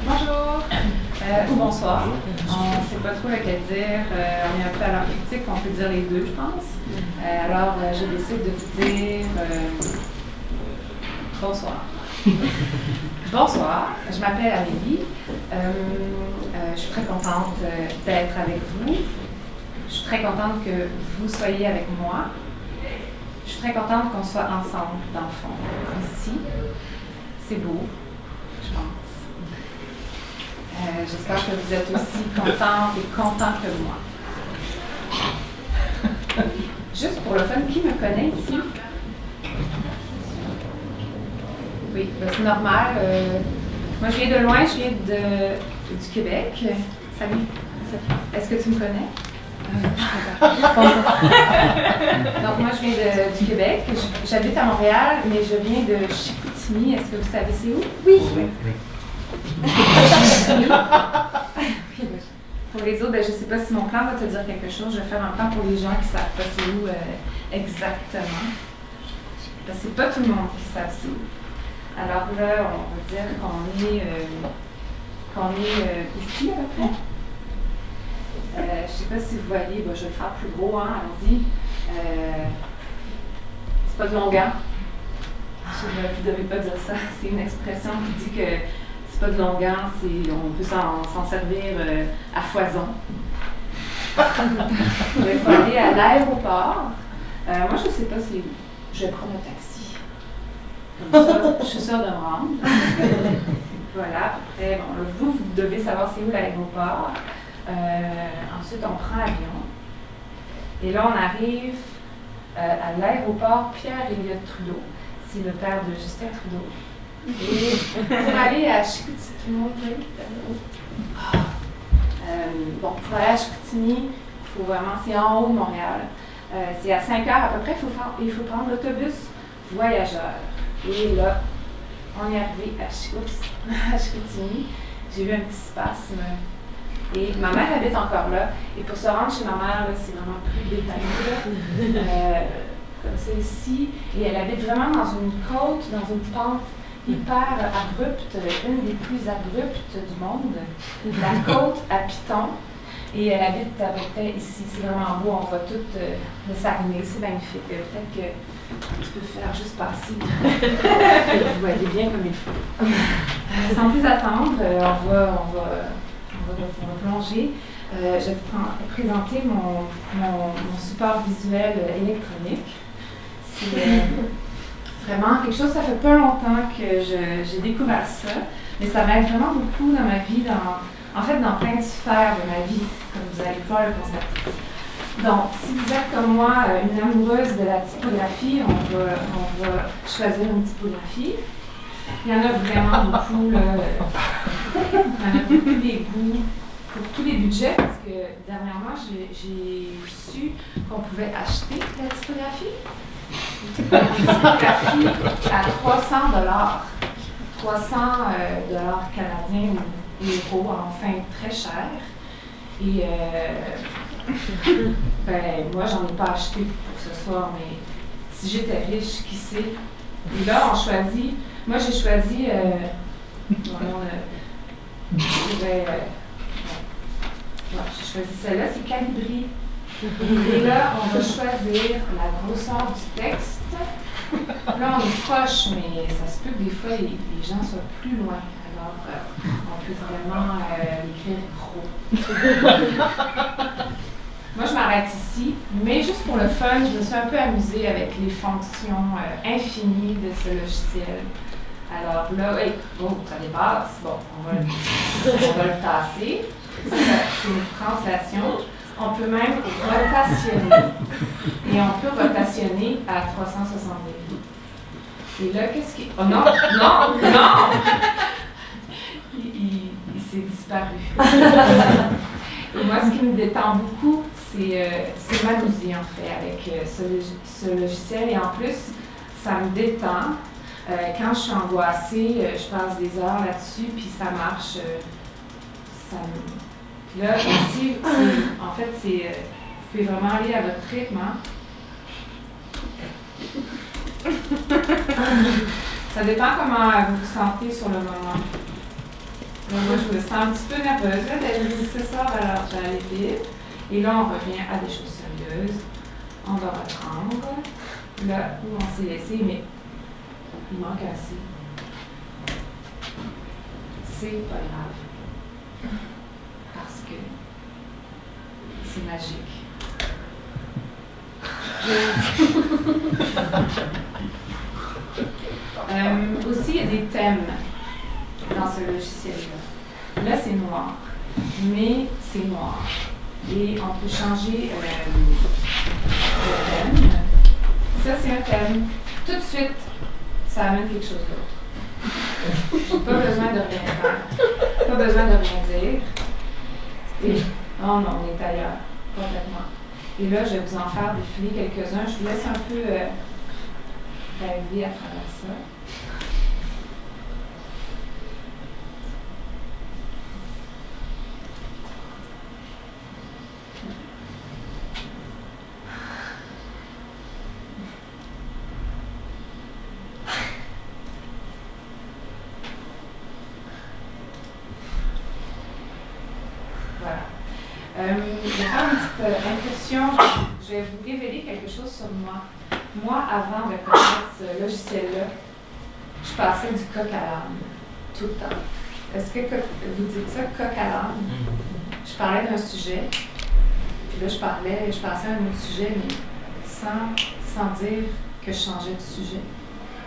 Bonjour ou bonsoir. On ne sait pas trop lequel dire. On est un peu à l'heure critique, on peut dire les deux, je pense. Alors, je décide de vous dire bonsoir. Bonsoir, je m'appelle Amélie. Je suis très contente d'être avec vous. Je suis très contente que vous soyez avec moi. Je suis très contente qu'on soit ensemble, dans le fond, ici. C'est beau, je pense. J'espère que vous êtes aussi contentes et contents que moi. Juste pour le fun, qui me connaît ici? Oui, ben c'est normal. Moi, je viens de loin, je viens du Québec. Salut. Est-ce que tu me connais? Donc, moi, je viens du Québec. J'habite à Montréal, mais je viens de Chicoutimi. Est-ce que vous savez c'est où? Oui. Pour les autres, ben, je ne sais pas si mon plan va te dire quelque chose. Je vais faire un plan pour les gens qui ne savent pas c'est où exactement. Parce que c'est pas tout le monde qui savent c'est où. Alors là, on va dire qu'on est ici à peu près. Je ne sais pas si vous voyez, ben, je vais le faire plus gros, hein, allons-y. C'est pas de longueur. Vous ne devez pas dire ça. C'est une expression qui dit que c'est pas de longueur, on peut s'en servir à foison. Il faut aller à l'aéroport. Moi, je ne sais pas c'est où. Je vais prendre un taxi. Comme ça, je suis sûre de me rendre. Voilà, après, bon, vous devez savoir c'est où l'aéroport. Ensuite, on prend l'avion. Et là, on arrive à l'aéroport Pierre-Elliott Trudeau. C'est le père de Justin Trudeau. Et pour aller à Chicoutimi, pour aller à Chicoutimi, il faut vraiment, c'est en haut de Montréal. C'est à 5 heures à peu près, il faut prendre l'autobus voyageur. Et là, on est arrivé à Chicoutimi. J'ai eu un petit spasme. Et ma mère habite encore là. Et pour se rendre chez ma mère, là, c'est vraiment plus détaillé. Comme ça ici. Et elle habite vraiment dans une côte, dans une pente hyper abrupte, une des plus abruptes du monde. La côte à Piton. Et elle habite à peu près ici. C'est vraiment beau. On voit tout le Saguenay. C'est magnifique. Peut-être que tu peux faire juste passer. Vous voyez bien comme il faut. Sans plus attendre, on va plonger. Je vais vous présenter mon support visuel électronique. C'est vraiment quelque chose, ça fait pas longtemps que j'ai découvert ça, mais ça m'aide vraiment beaucoup dans ma vie, en fait dans plein de sphères de ma vie, comme vous allez pouvoir le constater. Donc, si vous êtes comme moi une amoureuse de la typographie, on va choisir une typographie. Il y en a vraiment beaucoup, il y en a beaucoup des goûts pour tous les budgets, parce que dernièrement, j'ai su qu'on pouvait acheter la typographie. La typographie à 300 dollars canadiens ou euros, enfin très cher. Et moi, j'en ai pas acheté pour ce soir, mais si j'étais riche, qui sait? Et là, on choisit. Moi, j'ai choisi. J'ai choisi celle-là, c'est Calibri. Et là, on va choisir la grosseur du texte. Là, on est proche, mais ça se peut que des fois, les gens soient plus loin. Alors, on peut vraiment l'écrire gros. Moi, je m'arrête ici, mais juste pour le fun, je me suis un peu amusée avec les fonctions infinies de ce logiciel. Alors là, ça dépasse. Bon, on va le tasser. C'est une translation. On peut même rotationner. Et on peut rotationner à 360 degrés. Et là, qu'est-ce qui... Oh non! Il s'est disparu. Et moi, ce qui me détend beaucoup, c'est m'amuser en fait avec ce logiciel. Et en plus, ça me détend. Quand je suis angoissée, je passe des heures là-dessus, puis ça marche. Là, ici, en fait, vous pouvez vraiment aller à votre rythme. Hein? Ça dépend comment vous vous sentez sur le moment. moi, je me sens un petit peu nerveuse d'être ce soir, alors je vais aller vite. Et là, on revient à des choses sérieuses. On va reprendre là où on s'est laissé, mais il manque un C. C'est pas grave. Parce que c'est magique. Aussi, il y a des thèmes dans ce logiciel-là. Là, c'est noir, mais c'est noir. Et on peut changer le thème. Ça, c'est un thème. Tout de suite, ça amène quelque chose d'autre. Pas besoin de rien faire. Pas besoin de rien dire. Et, oh non, on est ailleurs, complètement. Et là, je vais vous en faire défiler quelques-uns. Je vous laisse un peu rêver à travers ça. Je vais faire une petite incursion. Je vais vous révéler quelque chose sur moi. Moi, avant de connaître ce logiciel-là, je passais du coq à l'âne, tout le temps. Est-ce que vous dites ça, coq à l'âne? Je parlais d'un sujet, puis là, je passais à un autre sujet, mais sans dire que je changeais de sujet.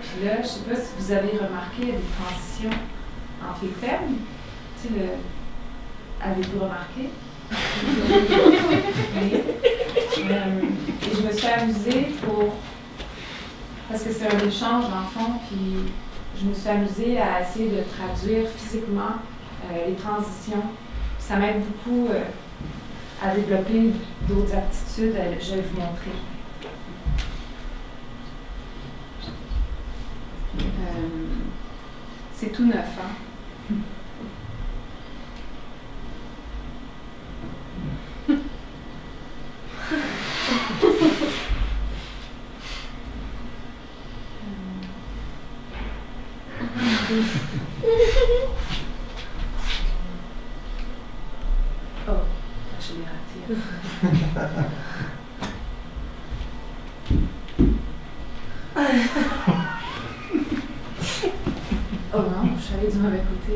Puis là, je ne sais pas si vous avez remarqué, il y a des transitions entre les thèmes. Tu sais, avez-vous remarqué? Et je me suis amusée parce que c'est un échange dans le fond, puis je me suis amusée à essayer de traduire physiquement les transitions. Ça m'aide beaucoup à développer d'autres aptitudes, je vais vous montrer. C'est tout neuf, hein? Oh, je l'ai raté. Oh non, je suis allée du mauvais côté.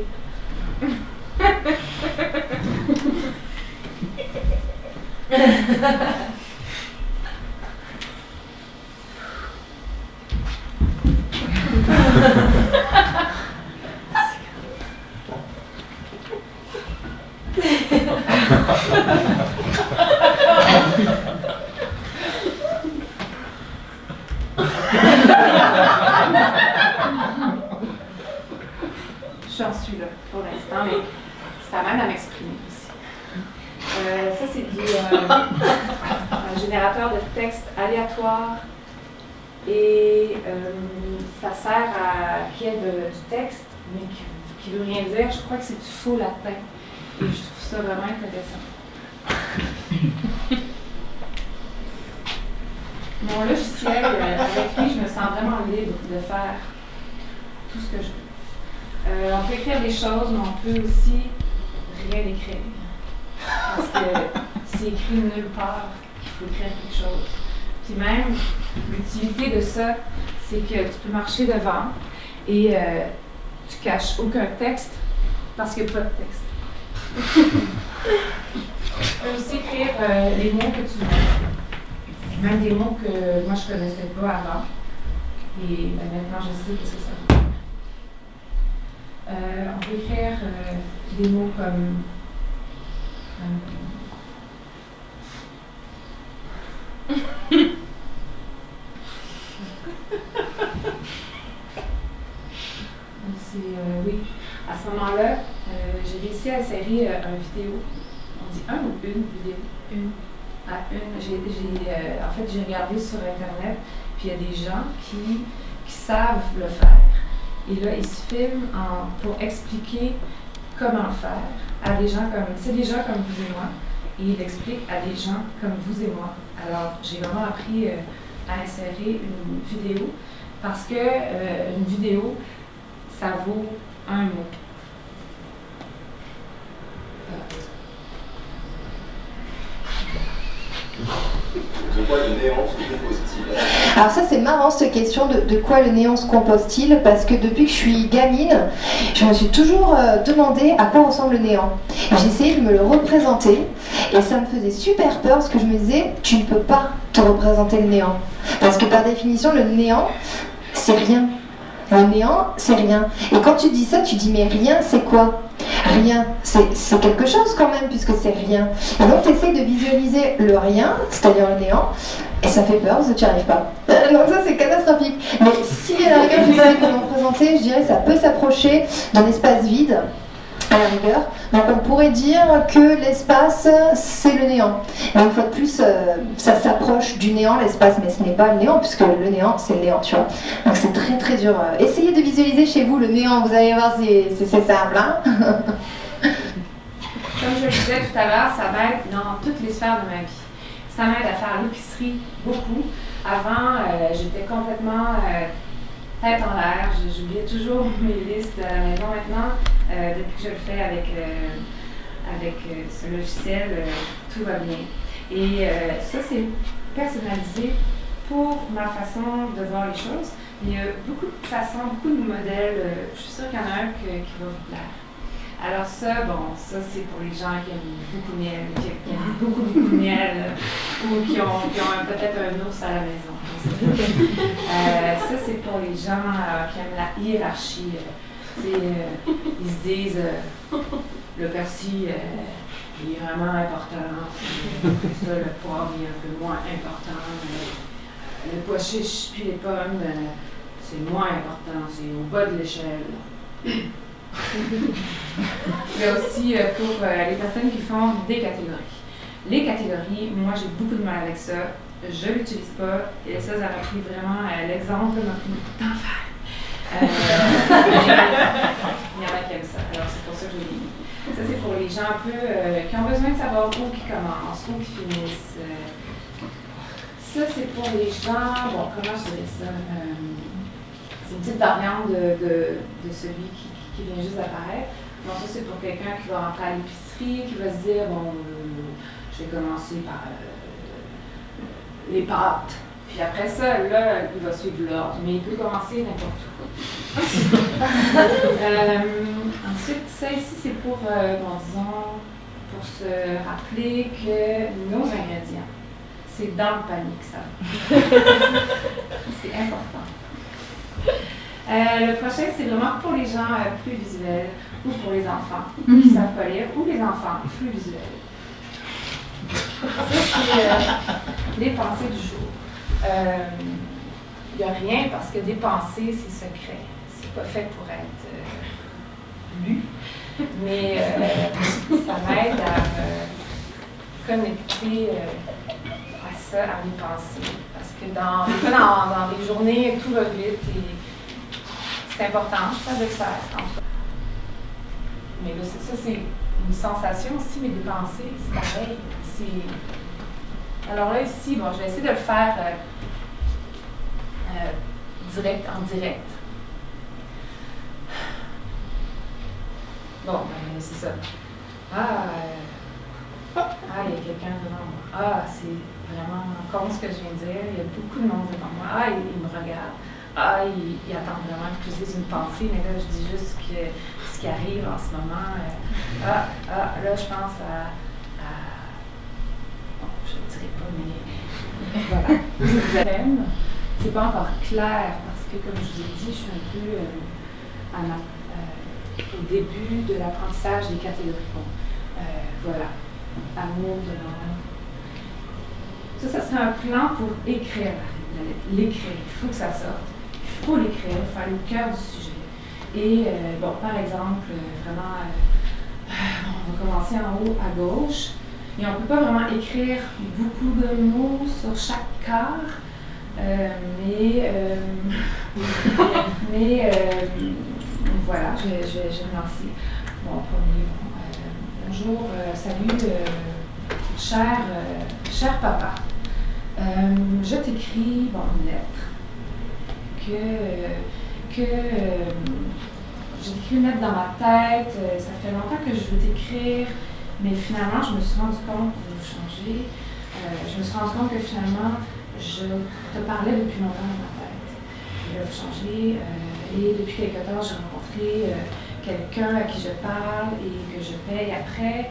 J'en suis là pour l'instant, mais ça m'aide à m'exprimer aussi. Ça, c'est un générateur de texte aléatoire et ça sert à créer du texte, mais qui ne veut rien dire. Je crois que c'est du faux latin et je trouve ça vraiment intéressant. Mon logiciel, avec lui, je me sens vraiment libre de faire tout ce que je veux. On peut écrire des choses, mais on peut aussi rien écrire. Parce que c'est écrit nulle part qu'il faut écrire quelque chose. Puis même, l'utilité de ça, c'est que tu peux marcher devant et tu caches aucun texte parce qu'il n'y a pas de texte. Tu peux aussi écrire les mots que tu veux. Même des mots que moi je ne connaissais pas avant. Et maintenant je sais ce que ça veut dire. On peut écrire des mots comme oui, à ce moment-là, j'ai réussi à insérer une vidéo. On dit un ou une vidéo? Une. À une. En fait, j'ai regardé sur Internet, puis il y a des gens qui savent le faire. Et là, ils se filment pour expliquer comment le faire à des gens comme, c'est des gens comme vous et moi, et ils l'expliquent à des gens comme vous et moi. Alors, j'ai vraiment appris à insérer une vidéo parce que une vidéo, ça vaut un mot. néant se compose-t-il? Alors ça c'est marrant cette question de quoi le néant se compose-t-il, parce que depuis que je suis gamine, je me suis toujours demandé à quoi ressemble le néant. J'ai essayé de me le représenter et ça me faisait super peur parce que je me disais tu ne peux pas te représenter le néant. Parce que par définition le néant c'est rien. Le néant c'est rien. Et quand tu dis ça tu dis mais rien c'est quoi? Rien, c'est quelque chose quand même puisque c'est rien. Et donc tu essaies de visualiser le rien, c'est-à-dire le néant, et ça fait peur parce que tu n'y arrives pas. Donc ça c'est catastrophique. Mais si à la rigueur je savais comment représenter, je dirais que ça peut s'approcher d'un espace vide, à la rigueur. Donc on pourrait dire que l'espace c'est le néant. Et une fois de plus, ça s'approche du néant, l'espace, mais ce n'est pas le néant, puisque le néant c'est le néant, tu vois. Donc c'est très très dur. Essayez de visualiser chez vous le néant, vous allez voir, c'est simple. Hein. Comme je le disais tout à l'heure, ça m'aide dans toutes les sphères de ma vie. Ça m'aide à faire l'épicerie beaucoup. Avant, j'étais complètement tête en l'air. J'oubliais toujours mes listes à la maison. Maintenant, depuis que je le fais avec ce logiciel, tout va bien. Et ça, c'est personnalisé pour ma façon de voir les choses. Il y a beaucoup de façons, beaucoup de modèles. Je suis sûre qu'il y en a un qui va vous plaire. Alors ça, c'est pour les gens qui aiment beaucoup de miel, qui aiment beaucoup de miel, ou qui ont peut-être un ours à la maison. Ça, c'est pour les gens qui aiment la hiérarchie. Ils se disent, le persil il est vraiment important, ça, le poivre est un peu moins important, le pois chiche puis les pommes, c'est moins important, c'est au bas de l'échelle. Mais aussi pour les personnes qui font des catégories. Les catégories, moi j'ai beaucoup de mal avec ça. Je ne l'utilise pas. Et ça m'a pris vraiment l'exemple, m'a pris beaucoup de temps à faire. Il y en a qui aiment ça. Alors c'est pour ça que je l'ai mis. Ça c'est pour les gens un peu qui ont besoin de savoir où ils commencent, où ils finissent. Ça c'est pour les gens, comment je dirais ça? C'est une petite variante de celui qui vient juste d'apparaître. Donc ça, c'est pour quelqu'un qui va rentrer à l'épicerie, qui va se dire, je vais commencer par les pâtes. Puis après ça, là, il va suivre l'ordre, mais il peut commencer n'importe où. Ensuite, ça ici, c'est pour, disons, pour se rappeler que nos ingrédients, c'est dans le panier que ça va. C'est important. Le prochain, c'est vraiment pour les gens plus visuels ou pour les enfants qui ne savent pas lire ou les enfants plus visuels. Ça, c'est les pensées du jour. Il n'y a rien parce que des pensées, c'est secret. C'est pas fait pour être lu, mais ça m'aide à connecter à ça, à mes pensées. Parce que dans les journées, tout va vite et c'est important, ça de le faire. Mais là, ça, c'est une sensation aussi, mais des pensées, c'est pareil. Alors là, ici, je vais essayer de le faire en direct. C'est ça. Il y a quelqu'un devant moi. C'est vraiment con ce que je viens de dire. Il y a beaucoup de monde devant moi. Il me regarde. Il attend vraiment que je dise une pensée, mais là, je dis juste ce qui arrive en ce moment. Là, je pense à je ne dirai pas, mais voilà. C'est pas encore clair, parce que, comme je vous ai dit, je suis un peu au début de l'apprentissage des catégories. Voilà. Amour de l'homme. Ça serait un plan pour écrire l'écrire. Il faut que ça sorte. Il faut l'écrire, faire le cœur du sujet. Et, par exemple, vraiment, on va commencer en haut à gauche. Et on ne peut pas vraiment écrire beaucoup de mots sur chaque quart, mais voilà, je vais me lancer. Premier, bonjour, salut, cher papa. Je t'écris une lettre j'ai écrit une lettre dans ma tête, ça fait longtemps que je veux t'écrire, mais finalement je me suis rendu compte, je me suis rendu compte que finalement je te parlais depuis longtemps dans ma tête. Il a changé et depuis quelque temps, j'ai rencontré quelqu'un à qui je parle et que je paye après.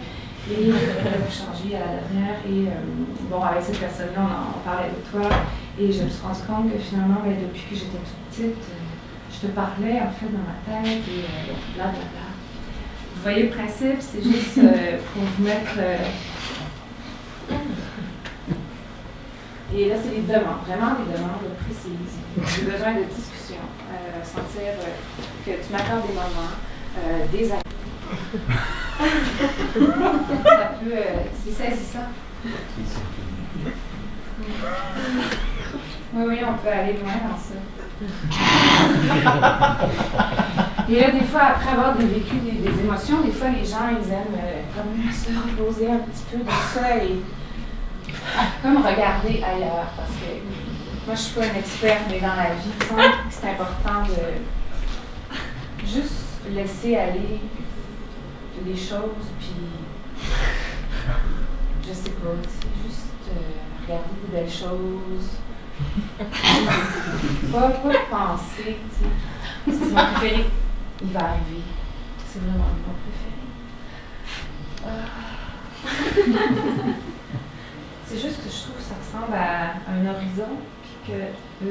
Et il a changé à la dernière. Et bon, avec cette personne-là, on parlait de toi. Et je me suis rendu compte que finalement, depuis que j'étais toute petite, je te parlais en fait dans ma tête et blablabla. Vous voyez le principe, c'est juste pour vous mettre. Et là, c'est des demandes, vraiment des demandes précises. J'ai besoin de discussion, sentir que tu m'accordes des moments, des années. Ça peut. C'est saisissant. Oui, on peut aller loin dans ça. Et là, des fois, après avoir vécu des émotions, des fois, les gens, ils aiment comme se reposer un petit peu de ça et comme regarder ailleurs. Parce que moi, je ne suis pas une experte, mais dans la vie, il me semble que c'est important de juste laisser aller des choses, puis je sais pas, juste regarder des belles choses. pas penser, tu sais. C'est mon préféré. Il va arriver. C'est vraiment mon préféré. C'est juste que je trouve que ça ressemble à un horizon, puis que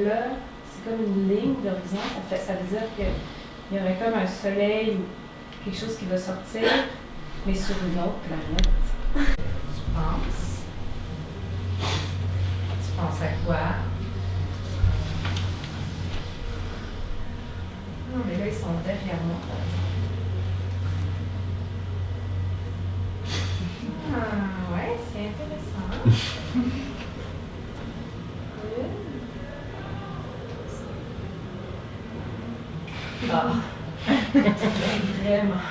là, c'est comme une ligne d'horizon. Ça veut dire qu'il y aurait comme un soleil ou quelque chose qui va sortir, mais sur une autre planète. Tu penses? Tu penses à quoi? Non, mais là, ils sont derrière moi, par exemple. Ah, ouais, c'est intéressant. Ah, vraiment.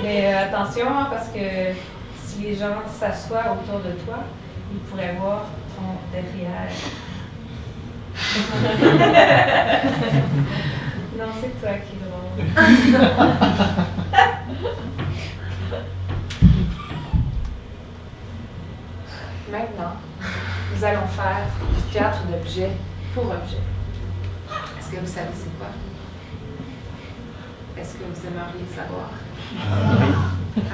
Mais attention, parce que si les gens s'assoient autour de toi, ils pourraient voir ton derrière. Non, c'est toi qui es drôle. Maintenant, nous allons faire du théâtre d'objet pour objet. Est-ce que vous savez c'est quoi? Est-ce que vous aimeriez le savoir?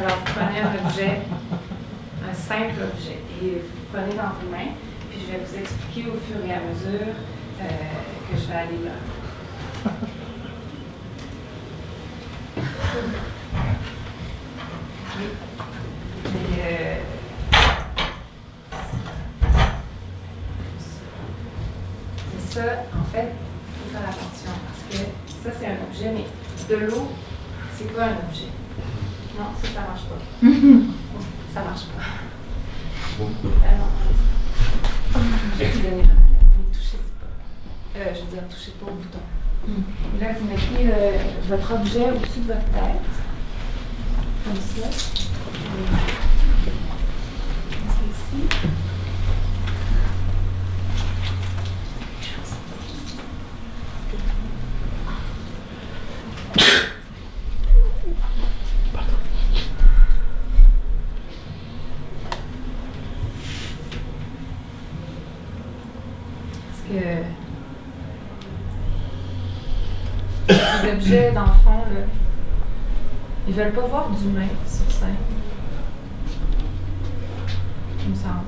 Alors, vous prenez un objet, un simple objet, et vous le prenez dans vos mains, puis je vais vous expliquer au fur et à mesure que je vais aller là. Ça, en fait, il faut faire attention parce que ça, c'est un objet, mais de l'eau, c'est quoi un objet? Non, ça marche pas. Ça marche pas. Non, je vais vous donner la manette, mais touchez pas. Je veux dire, touchez pas au bouton. Et là, vous mettez votre objet au-dessus de votre tête, comme ça. C'est ici. Les objets, dans le fond, là, ils veulent pas voir d'humain sur scène. Il me semble.